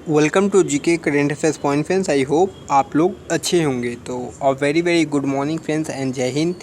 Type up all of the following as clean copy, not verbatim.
Welcome to GK current affairs point friends. I hope आप लोग अच्छे होंगे। तो very very good morning friends and Jai Hind.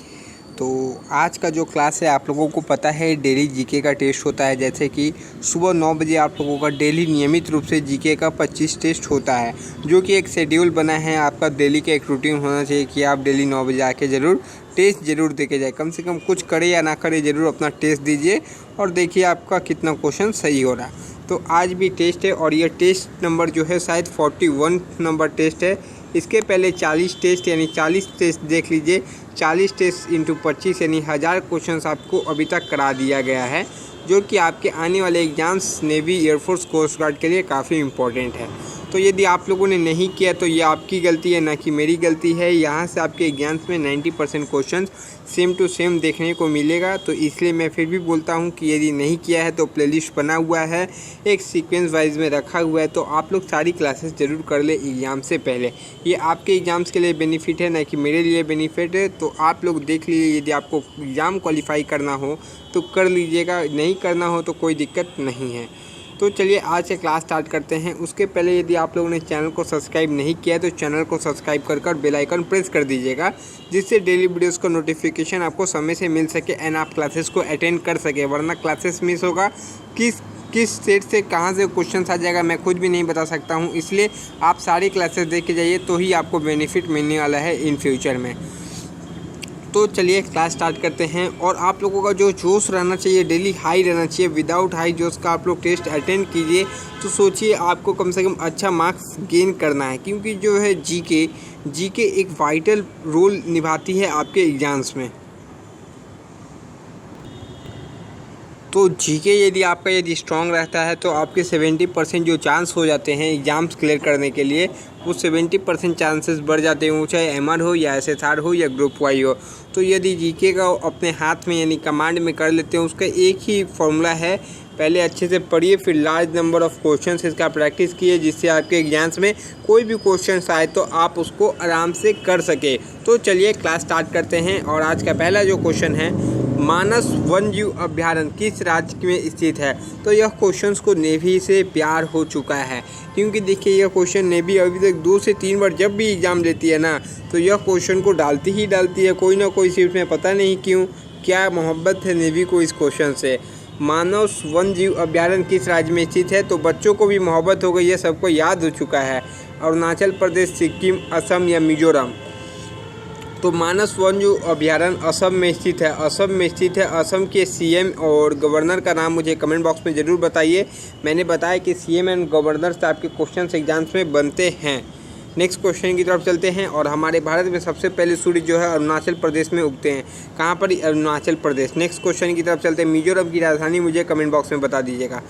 तो आज का जो क्लास है आप लोगों को पता है डेली जीके का टेस्ट होता है। जैसे कि सुबह 9 बजे आप लोगों का डेली नियमित रूप से जीके का 25 टेस्ट होता है, जो कि एक शेड्यूल बना है। आपका डेली का एक रूटीन होना चाहिए कि आप डेली 9 बजे आके ज़रूर टेस्ट ज़रूर देके जाए। कम से कम कुछ करे या ना करे ज़रूर अपना टेस्ट दीजिए और देखिए आपका कितना क्वेश्चन सही हो रहा है। तो आज भी टेस्ट है और ये टेस्ट नंबर जो है शायद 41 नंबर टेस्ट है। इसके पहले 40 टेस्ट यानी 40 टेस्ट देख लीजिए। 40 टेस्ट इंटू 25 यानी 1000 क्वेश्चंस आपको अभी तक करा दिया गया है, जो कि आपके आने वाले exams navy, air force, coast guard के लिए काफ़ी इंपॉर्टेंट है। तो यदि आप लोगों ने नहीं किया तो ये आपकी गलती है, ना कि मेरी गलती है। यहाँ से आपके एग्जाम्स में 90% क्वेश्चन सेम टू सेम देखने को मिलेगा। तो इसलिए मैं फिर भी बोलता हूँ कि यदि नहीं किया है तो प्लेलिस्ट बना हुआ है, एक सीक्वेंस वाइज में रखा हुआ है। तो आप लोग सारी क्लासेस ज़रूर कर ले एग्ज़ाम से पहले। ये आपके एग्ज़ाम्स के लिए बेनिफिट है, ना कि मेरे लिए बेनिफिट है। तो आप लोग देख लीजिए, यदि आपको एग्ज़ाम क्वालिफाई करना हो तो कर लीजिएगा, नहीं करना हो तो कोई दिक्कत नहीं है। तो चलिए आज से क्लास स्टार्ट करते हैं। उसके पहले यदि आप लोगों ने चैनल को सब्सक्राइब नहीं किया तो चैनल को सब्सक्राइब कर बेल आइकन प्रेस कर दीजिएगा, जिससे डेली वीडियोस का नोटिफिकेशन आपको समय से मिल सके एंड आप क्लासेस को अटेंड कर सके। वरना क्लासेस मिस होगा, किस सेट से कहाँ से क्वेश्चन आ जाएगा मैं खुद भी नहीं बता सकता हूँ। इसलिए आप सारी क्लासेस देख के जाइए, तो ही आपको बेनिफिट मिलने वाला है इन फ्यूचर में। तो चलिए क्लास स्टार्ट करते हैं। और आप लोगों का जो जोश रहना चाहिए डेली हाई रहना चाहिए। विदाउट हाई जोश का आप लोग टेस्ट अटेंड कीजिए तो सोचिए आपको कम से कम अच्छा मार्क्स गेन करना है, क्योंकि जो है जीके एक वाइटल रोल निभाती है आपके एग्जाम्स में। तो जीके यदि स्ट्रांग रहता है तो आपके 70% जो चांस हो जाते हैं एग्ज़ाम्स क्लियर करने के लिए, वो 70% चांसेस बढ़ जाते हैं, वो चाहे एमआर हो या एसएसआर हो या ग्रुप वाई हो। तो यदि जीके का अपने हाथ में यानी कमांड में कर लेते हैं, उसका एक ही फॉर्मूला है, पहले अच्छे से पढ़िए, फिर लार्ज नंबर ऑफ़ क्वेश्चंस इसका प्रैक्टिस कीजिए, जिससे आपके एग्जाम्स में कोई भी क्वेश्चन आए तो आप उसको आराम से कर सके। तो चलिए क्लास स्टार्ट करते हैं। और आज का पहला जो क्वेश्चन है, मानस वन्यजीव अभ्यारण्य किस राज्य में स्थित है? तो यह क्वेश्चंस को नेवी से प्यार हो चुका है, क्योंकि देखिए यह क्वेश्चन नेवी अभी तक 2 से 3 बार जब भी एग्ज़ाम लेती है ना, तो यह क्वेश्चन को डालती है कोई ना कोई सीट में। पता नहीं क्यों, क्या मोहब्बत है नेवी को इस क्वेश्चन से। मानस वन्यजीव अभ्यारण्य किस राज्य में स्थित है? तो बच्चों को भी मोहब्बत हो गई है, सबको याद हो चुका है। अरुणाचल प्रदेश, सिक्किम, असम या मिजोरम? तो मानस वन्यजीव अभ्यारण्य असम में स्थित है। असम के सीएम और गवर्नर का नाम मुझे कमेंट बॉक्स में ज़रूर बताइए। मैंने बताया कि सीएम एंड गवर्नर से आपके क्वेश्चन एग्जाम्स में बनते हैं। नेक्स्ट क्वेश्चन की तरफ चलते हैं। और हमारे भारत में सबसे पहले सूर्य जो है अरुणाचल प्रदेश में उगते हैं। कहाँ पर? अरुणाचल प्रदेश। नेक्स्ट क्वेश्चन की तरफ चलते हैं। मिजोरम की राजधानी मुझे कमेंट बॉक्स में बता दीजिएगा।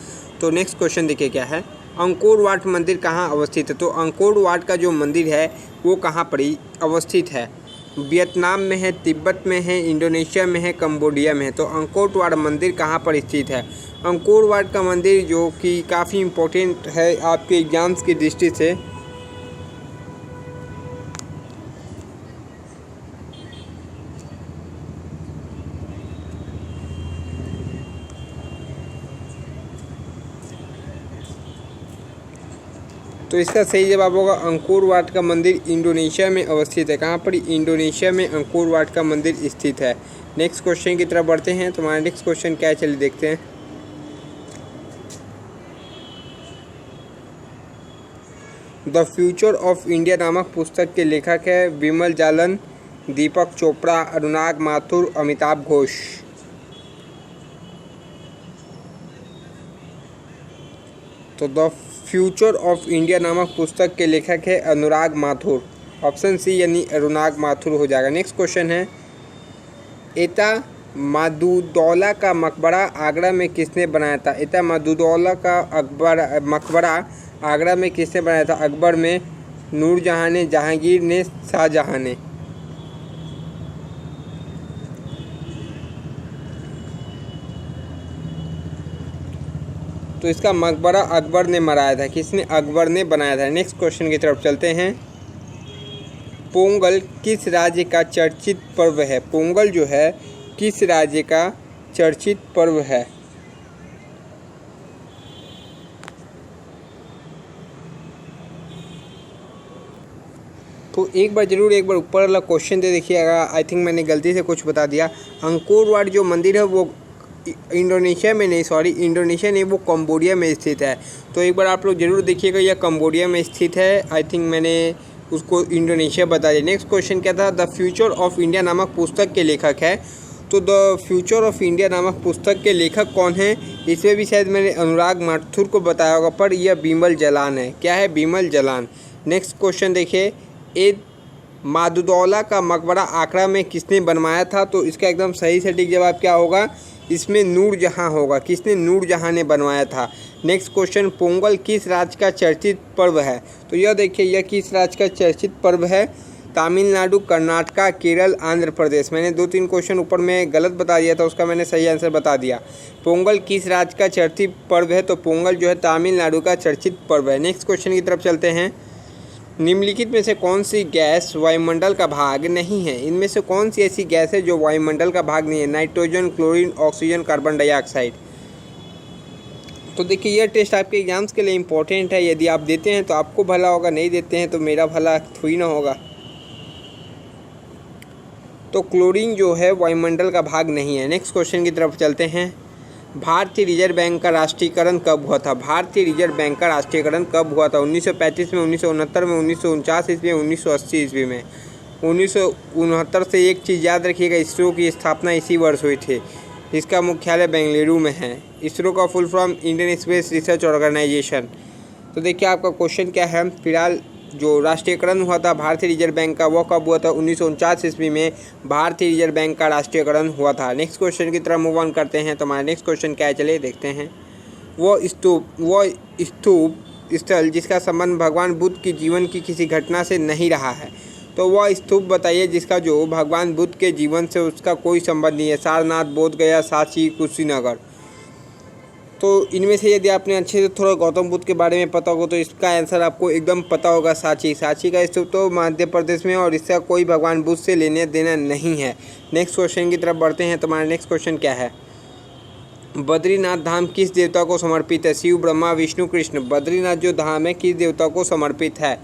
तो नेक्स्ट क्वेश्चन देखिए क्या है, अंकोर वाट मंदिर कहाँ अवस्थित है? तो अंकोर वाट का जो मंदिर है वो कहाँ पर अवस्थित है? वियतनाम में है, तिब्बत में है, इंडोनेशिया में है, कंबोडिया में है। तो अंकोर वाट मंदिर कहाँ पर स्थित है? अंकोर वाट का मंदिर जो कि काफ़ी इम्पोर्टेंट है आपके एग्जाम्स की दृष्टि से। तो इसका सही जवाब होगा अंकोर वाट का मंदिर इंडोनेशिया में अवस्थित है। कहाँ पर? इंडोनेशिया में अंकोर वाट का मंदिर स्थित है। नेक्स्ट क्वेश्चन की तरफ बढ़ते हैं। तो हमारा नेक्स्ट क्वेश्चन क्या है, चलिए देखते हैं। द फ्यूचर ऑफ इंडिया नामक पुस्तक के लेखक है विमल जालन, दीपक चोपड़ा, अनुराग माथुर, अमिताभ घोष? तो द फ्यूचर ऑफ इंडिया नामक पुस्तक के लेखक है अनुराग माथुर। ऑप्शन सी यानी अनुराग माथुर हो जाएगा। नेक्स्ट क्वेश्चन है, एता मादुदौला का मकबरा आगरा में किसने बनाया था? एता मादुदौला का मकबरा आगरा में किसने बनाया था? अकबर में, नूरजहाँ ने, जहांगीर ने, शाहजहाँ ने? तो इसका मकबरा अकबर ने बनाया था। किसने? अकबर ने बनाया था। नेक्स्ट क्वेश्चन की तरफ चलते हैं। पोंगल किस राज्य का चर्चित पर्व है? पोंगल जो है किस राज्य का चर्चित पर्व है? तो एक बार ज़रूर एक बार ऊपर वाला क्वेश्चन दे देखिएगा। आई थिंक मैंने गलती से कुछ बता दिया। अंकोर वाट जो मंदिर है वो इंडोनेशिया में नहीं, सॉरी इंडोनेशिया नहीं, वो कंबोडिया में स्थित है। तो एक बार आप लोग ज़रूर देखिएगा, यह कंबोडिया में स्थित है। आई थिंक मैंने उसको इंडोनेशिया बता दिया। नेक्स्ट क्वेश्चन क्या था, द फ्यूचर ऑफ इंडिया नामक पुस्तक के लेखक है। तो द फ्यूचर ऑफ इंडिया नामक पुस्तक के लेखक कौन है, इसमें भी शायद मैंने अनुराग माथुर को बताया होगा, पर यह बिमल जलान है। क्या है, बिमल जलान। नेक्स्ट क्वेश्चन देखिए, ए मादुदौला का मकबरा आगरा में किसने बनवाया था। तो इसका एकदम सही सटीक जवाब क्या होगा, इसमें नूरजहाँ होगा। किसने, नूरजहाँ ने बनवाया था। नेक्स्ट क्वेश्चन, पोंगल किस राज्य का चर्चित पर्व है। तो यह देखिए, यह किस राज्य का चर्चित पर्व है, तमिलनाडु, कर्नाटका, केरल, आंध्र प्रदेश। मैंने 2-3 क्वेश्चन ऊपर में गलत बता दिया था, उसका मैंने सही आंसर बता दिया। पोंगल किस राज्य का चर्चित पर्व है, तो पोंगल जो है तमिलनाडु का चर्चित पर्व है। नेक्स्ट क्वेश्चन की तरफ चलते हैं, निम्नलिखित में से कौन सी गैस वायुमंडल का भाग नहीं है। इनमें से कौन सी ऐसी गैस है जो वायुमंडल का भाग नहीं है, nitrogen, chlorine, oxygen, carbon dioxide. तो देखिए, यह टेस्ट आपके एग्जाम्स के लिए इंपॉर्टेंट है। यदि आप देते हैं तो आपको भला होगा, नहीं देते हैं तो मेरा भला थोड़ी ना होगा। तो क्लोरीन जो है वायुमंडल का भाग नहीं है। नेक्स्ट क्वेश्चन की तरफ चलते हैं, भारतीय रिजर्व बैंक का राष्ट्रीयकरण कब हुआ था। भारतीय रिजर्व बैंक का राष्ट्रीयकरण कब हुआ था, 1935 में, 1969 में, 1949 ईस्वी में, 1980 ईस्वी में। 1969 से एक चीज़ याद रखिएगा, इसरो की स्थापना इसी वर्ष हुई थी। इसका मुख्यालय बेंगलुरु में है। इसरो का full form Indian space research organisation. तो देखिए आपका क्वेश्चन क्या है, फिलहाल जो राष्ट्रीयकरण हुआ था भारतीय रिजर्व बैंक का, वो कब हुआ था, 1949 ईस्वी में भारतीय रिजर्व बैंक का राष्ट्रीयकरण हुआ था। नेक्स्ट क्वेश्चन की तरफ मूव ऑन करते हैं। तो हमारा नेक्स्ट क्वेश्चन क्या है, चलिए देखते हैं। वो स्तूप स्थल जिसका संबंध भगवान बुद्ध की जीवन की किसी घटना से नहीं रहा है। तो वह स्तूप बताइए जिसका जो भगवान बुद्ध के जीवन से उसका कोई संबंध नहीं है। सारनाथ, बोध गया, सांची, कुशीनगर। तो इनमें से यदि आपने अच्छे से थोड़ा गौतम बुद्ध के बारे में पता होगा तो इसका आंसर आपको एकदम पता होगा, सांची। सांची का स्तूप तो मध्य प्रदेश में, और इसका कोई भगवान बुद्ध से लेने देना नहीं है। नेक्स्ट क्वेश्चन की तरफ बढ़ते हैं। तो हमारा नेक्स्ट क्वेश्चन क्या है, बद्रीनाथ धाम किस देवता को समर्पित है। शिव, ब्रह्मा, विष्णु, कृष्ण। बद्रीनाथ जो धाम है किस देवता को समर्पित है।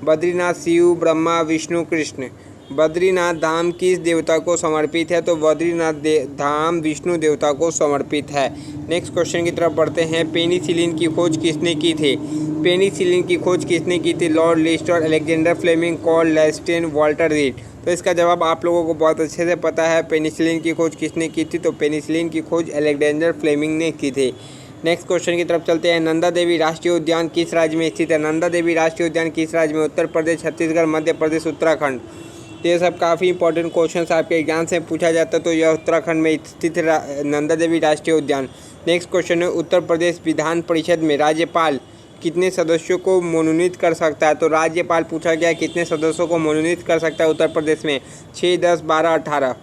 बद्रीनाथ शिव, ब्रह्मा, विष्णु, कृष्ण। बद्रीनाथ धाम किस देवता को समर्पित है, तो बद्रीनाथ धाम विष्णु देवता को समर्पित है। नेक्स्ट क्वेश्चन की तरफ बढ़ते हैं, पेनिसिलिन की खोज किसने की थी। पेनिसिलिन की खोज किसने की थी, Lord Lister, Alexander Fleming, Karl Landsteiner, Walter Reed. तो इसका जवाब आप लोगों को बहुत अच्छे से पता है, पेनिसिलिन की खोज किसने की थी, तो पेनिसिलिन की खोज अलेक्जेंडर फ्लेमिंग ने की थी। नेक्स्ट क्वेश्चन की तरफ चलते हैं, नंदा देवी राष्ट्रीय उद्यान किस राज्य में स्थित है। नंदा देवी राष्ट्रीय उद्यान किस राज्य में, उत्तर प्रदेश, छत्तीसगढ़, मध्य प्रदेश, उत्तराखंड। तो ये सब काफ़ी इंपॉर्टेंट क्वेश्चन आपके एग्जाम से पूछा जाता है। तो यह उत्तराखंड में स्थित नंदा देवी राष्ट्रीय उद्यान। नेक्स्ट क्वेश्चन है, उत्तर प्रदेश विधान परिषद में राज्यपाल कितने सदस्यों को मनोनीत कर सकता है। तो राज्यपाल पूछा गया कितने सदस्यों को मनोनीत कर सकता है उत्तर प्रदेश में, 6, 10, 12, 18।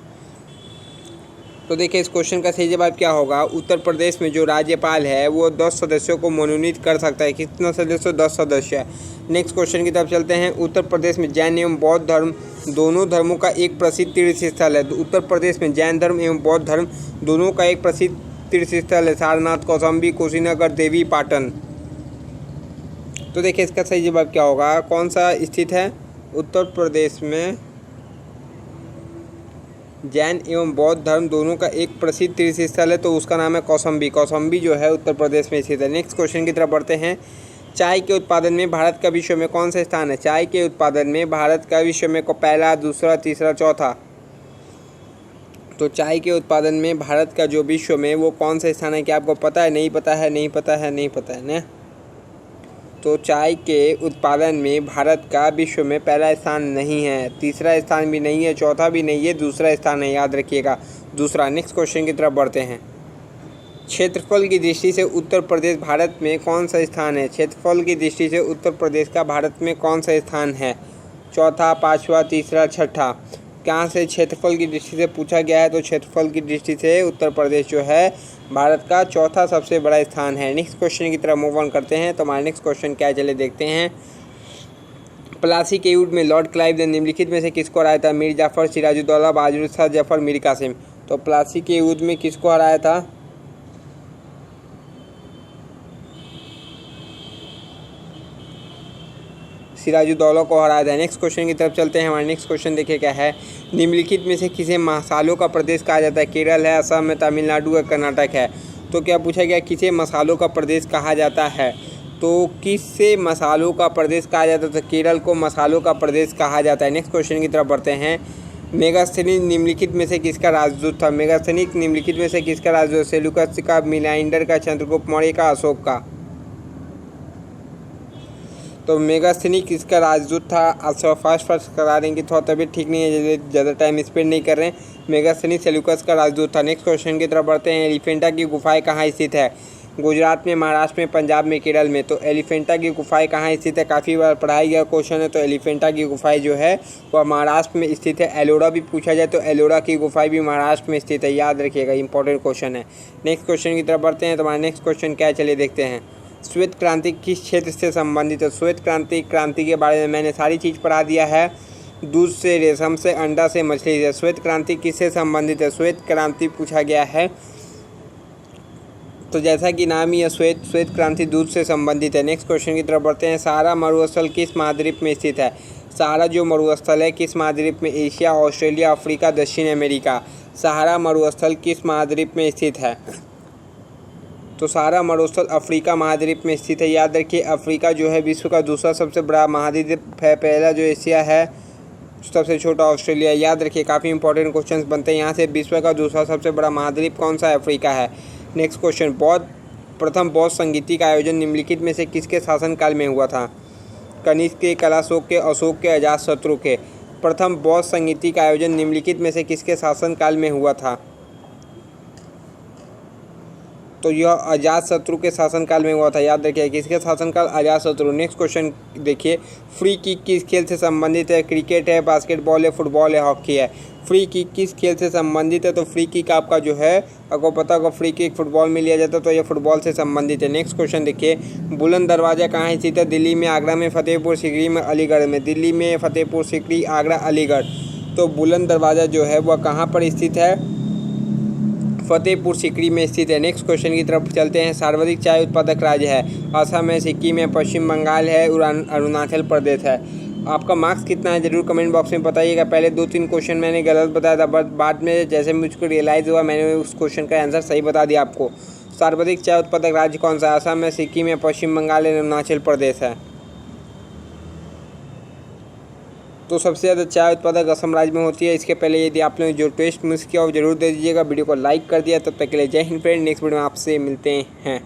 तो देखिए इस क्वेश्चन का सही जवाब क्या होगा, उत्तर प्रदेश में जो राज्यपाल है वो 10 सदस्यों को मनोनीत कर सकता है। कितना सदस्य, 10 सदस्य। नेक्स्ट क्वेश्चन की तरफ चलते हैं, उत्तर प्रदेश में जैन एवं बौद्ध धर्म दोनों धर्मों का एक प्रसिद्ध तीर्थ स्थल है। उत्तर प्रदेश में जैन धर्म एवं बौद्ध धर्म दोनों का एक प्रसिद्ध तीर्थ स्थल है, सारनाथ, कौशाम्बी, कुशीनगर, देवी पाटन। तो देखिए इसका सही जवाब क्या होगा, कौन सा स्थित है, उत्तर प्रदेश में जैन एवं बौद्ध धर्म दोनों का एक प्रसिद्ध तीर्थ स्थल है, तो उसका नाम है कौशाम्बी। कौशाम्बी जो है उत्तर प्रदेश में स्थित है। नेक्स्ट क्वेश्चन की तरफ बढ़ते हैं, चाय के उत्पादन में भारत का विश्व में कौन सा स्थान है। चाय के उत्पादन में भारत का विश्व में को पहला, दूसरा, तीसरा, चौथा। तो चाय के उत्पादन में भारत का जो विश्व में वो कौन सा स्थान है, क्या आपको पता है, नहीं पता है, नहीं पता है, नहीं पता है ना। तो चाय के उत्पादन में भारत का विश्व में पहला स्थान नहीं है, तीसरा स्थान भी नहीं है, चौथा भी नहीं है, दूसरा स्थान है, याद रखिएगा दूसरा। नेक्स्ट क्वेश्चन की तरफ बढ़ते हैं, क्षेत्रफल की दृष्टि से उत्तर प्रदेश भारत में कौन सा स्थान है। क्षेत्रफल की दृष्टि से उत्तर प्रदेश का भारत में कौन सा स्थान है, चौथा, पाँचवा, तीसरा, छठा। कहाँ से क्षेत्रफल की दृष्टि से पूछा गया है, तो क्षेत्रफल की दृष्टि से उत्तर प्रदेश जो है भारत का चौथा सबसे बड़ा स्थान है। नेक्स्ट क्वेश्चन की तरफ मूव ऑन करते हैं। तो हमारा नेक्स्ट क्वेश्चन क्या है, चले देखते हैं। प्लासी के युद्ध में लॉर्ड क्लाइव ने निम्नलिखित में से किसको हराया था। मीर जाफर, सिराजुद्दौला, बहादुर शाह जफर, मीर कासिम। तो प्लासी के युद्ध में किसको हराया था, सिराजुद्दौला को हराया था। नेक्स्ट क्वेश्चन की तरफ चलते हैं। हमारा नेक्स्ट क्वेश्चन देखिए क्या है। निम्नलिखित में से किसे मसालों का प्रदेश कहा जाता है? केरल है, असम है, तमिलनाडु है, कर्नाटक है। तो क्या पूछा गया, किसे मसालों का प्रदेश कहा जाता है? तो किससे मसालों का प्रदेश कहा जाता है? तो केरल को मसालों का प्रदेश कहा जाता है। नेक्स्ट क्वेश्चन की तरफ बढ़ते हैं। मेगास्थनीज निम्नलिखित में से किसका राजदूत था? मेगास्थनीज निम्नलिखित में से किसका राजदूत? सेल्यूकस का, मिलाइंडर का, चंद्रगुप्त मौर्य का, अशोक का। तो मेगास्थनीज किसका राजदूत था? अच्छा फास्ट करा देंगे, थोड़ा तबीयत ठीक नहीं है, ज़्यादा टाइम स्पेंड नहीं कर रहे हैं। मेगास्थनीज सेल्यूकस का राजदूत था। नेक्स्ट क्वेश्चन की तरफ बढ़ते हैं। एलिफेंटा की गुफाएं कहाँ स्थित है? गुजरात में, महाराष्ट्र में, पंजाब में, केरल में। तो एलिफेंटा की गुफाएं कहाँ स्थित है? काफ़ी बार पढ़ाया गया क्वेश्चन है। तो एलिफेंटा की गुफाएं जो है वह महाराष्ट्र में स्थित है। एलोरा भी पूछा जाए तो एलोरा की गुफाएं भी महाराष्ट्र में स्थित है, याद रखिएगा, इंपॉर्टेंट क्वेश्चन है। नेक्स्ट क्वेश्चन की तरफ बढ़ते हैं। तो हमारा नेक्स्ट क्वेश्चन क्या है, चलिए देखते हैं। श्वेत क्रांति किस क्षेत्र से संबंधित है? श्वेत क्रांति के बारे में मैंने सारी चीज़ पढ़ा दिया है। दूध से, रेशम से, अंडा से, मछली से। श्वेत क्रांति किससे संबंधित है? श्वेत क्रांति पूछा गया है, तो जैसा कि नाम ही है श्वेत क्रांति दूध से संबंधित है। नेक्स्ट क्वेश्चन की तरफ बढ़ते हैं। सहारा मरुस्थल किस महाद्वीप में स्थित है? सहारा जो मरुस्थल है किस महाद्वीप में? एशिया, ऑस्ट्रेलिया, अफ्रीका, दक्षिण अमेरिका। सहारा मरुस्थल किस महाद्वीप में स्थित है? तो सहारा मरुस्थल अफ्रीका महाद्वीप में स्थित है, याद रखिए। अफ्रीका जो है विश्व का दूसरा सबसे बड़ा महाद्वीप है। पहला जो एशिया है, सबसे छोटा ऑस्ट्रेलिया, याद रखिए। काफ़ी इंपॉर्टेंट क्वेश्चंस बनते हैं यहाँ से। विश्व का दूसरा सबसे बड़ा महाद्वीप कौन सा है? अफ्रीका है। Next question. प्रथम बौद्ध संगीति का आयोजन निम्नलिखित में से किसके शासनकाल में हुआ था? कनिष्क के, कलाशोक के, अशोक के, अजातशत्रु के। प्रथम बौद्ध संगीति का आयोजन निम्नलिखित में से किसके शासनकाल में हुआ था? तो यह अजातशत्रु के शासनकाल में हुआ था, याद रखिए। किसके शासनकाल? अजातशत्रु। नेक्स्ट क्वेश्चन देखिए। फ्री किक किस खेल से संबंधित है? क्रिकेट है, बास्केटबॉल है, फुटबॉल है, हॉकी है। फ्री किक किस खेल से संबंधित है? तो फ्री किक आपका जो है, आपको पता होगा फ्री किक फुटबॉल में लिया जाता है, तो यह फुटबॉल से संबंधित है। नेक्स्ट क्वेश्चन देखिए। बुलंद दरवाज़ा कहाँ स्थित है? दिल्ली में, आगरा में, फतेहपुर सीकरी में, अलीगढ़ में। दिल्ली में, फतेहपुर सीकरी, आगरा, अलीगढ़। तो बुलंद दरवाज़ा जो है वह कहाँ पर स्थित है? फतेहपुर सीकरी में स्थित है। नेक्स्ट क्वेश्चन की तरफ चलते हैं। सर्वाधिक चाय उत्पादक राज्य है? असम है, सिक्किम है, पश्चिम बंगाल है, अरुणाचल प्रदेश है। आपका मार्क्स कितना है जरूर कमेंट बॉक्स में बताइएगा। पहले 2-3 क्वेश्चन मैंने गलत बताया था, बट बाद में जैसे मुझको रियलाइज़ हुआ मैंने उस क्वेश्चन का आंसर सही बता दिया आपको। सर्वाधिक चाय उत्पादक राज्य कौन सा है? असम है, सिक्किम है, पश्चिम बंगाल है, अरुणाचल प्रदेश है। तो सबसे ज़्यादा चाय उत्पादक असम राज्य में होती है। इसके पहले यदि आपने जो टेस्ट मिस किया वो जरूर दे दीजिएगा। वीडियो को लाइक कर दिया। तब तक के लिए जय हिंद फ्रेंड। नेक्स्ट वीडियो में आपसे मिलते हैं।